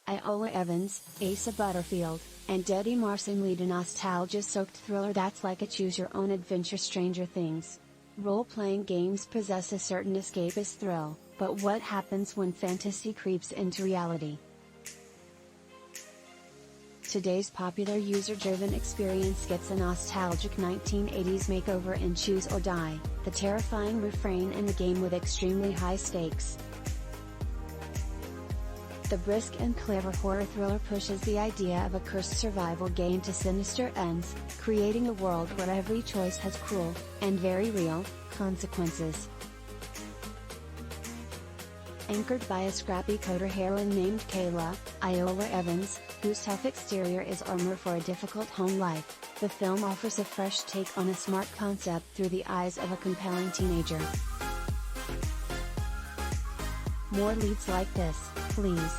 Iola Evans, Asa Butterfield, and Eddie Marsan lead a nostalgia-soaked thriller that's like a choose-your-own-adventure Stranger Things. Role-playing games possess a certain escapist thrill, but what happens when fantasy creeps into reality? Today's popular user-driven experience gets a nostalgic 1980s makeover in Choose or Die, the terrifying refrain in the game with extremely high stakes. The brisk and clever horror thriller pushes the idea of a cursed survival game to sinister ends, creating a world where every choice has cruel, and very real, consequences. Anchored by a scrappy coder heroine named Kayla, Iola Evans, whose tough exterior is armor for a difficult home life, the film offers a fresh take on a smart concept through the eyes of a compelling teenager. More leads like this, please.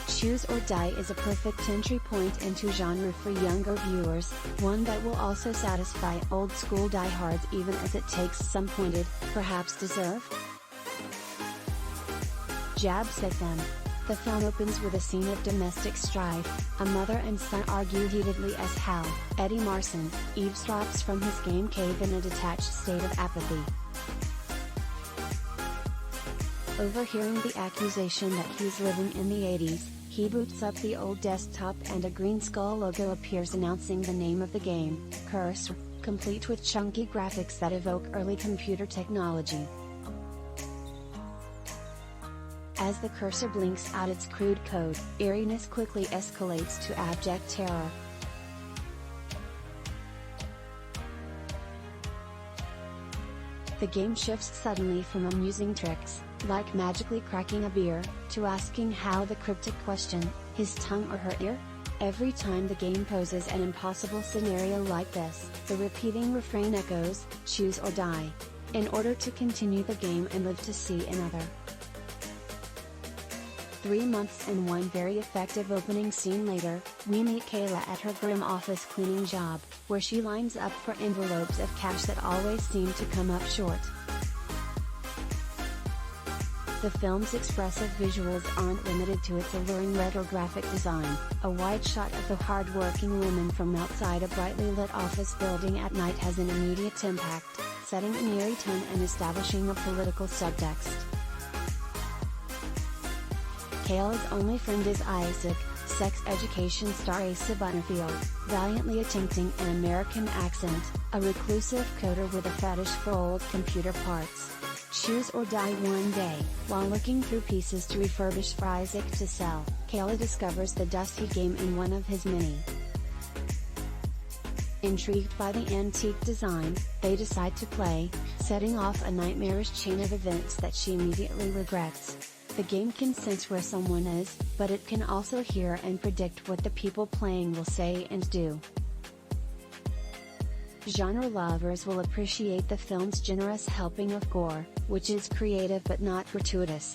Choose or Die is a perfect entry point into genre for younger viewers, one that will also satisfy old-school diehards even as it takes some pointed, perhaps deserved, jabs at them. The film opens with a scene of domestic strife. A mother and son argue heatedly as Hal, Eddie Marsan, eavesdrops from his game cave in a detached state of apathy. Overhearing the accusation that he's living in the 80s, he boots up the old desktop and a green skull logo appears announcing the name of the game, Cursr, complete with chunky graphics that evoke early computer technology. As the cursor blinks out its crude code, eeriness quickly escalates to abject terror. The game shifts suddenly from amusing tricks, like magically cracking a beer, to asking Hal the cryptic question, his tongue or her ear? Every time the game poses an impossible scenario like this, the repeating refrain echoes, choose or die. In order to continue the game and live to see another. 3 months and one very effective opening scene later, we meet Kayla at her grim office cleaning job, where she lines up for envelopes of cash that always seem to come up short. The film's expressive visuals aren't limited to its alluring retrographic design. A wide shot of the hard-working women from outside a brightly lit office building at night has an immediate impact, setting an eerie tone and establishing a political subtext. Kayla's only friend is Isaac, sex education star Asa Butterfield, valiantly attempting an American accent, a reclusive coder with a fetish for old computer parts. Choose or die one day, while looking through pieces to refurbish for Isaac to sell, Kayla discovers the dusty game in one of his many. Intrigued by the antique design, they decide to play, setting off a nightmarish chain of events that she immediately regrets. The game can sense where someone is, but it can also hear and predict what the people playing will say and do. Genre lovers will appreciate the film's generous helping of gore, which is creative but not gratuitous.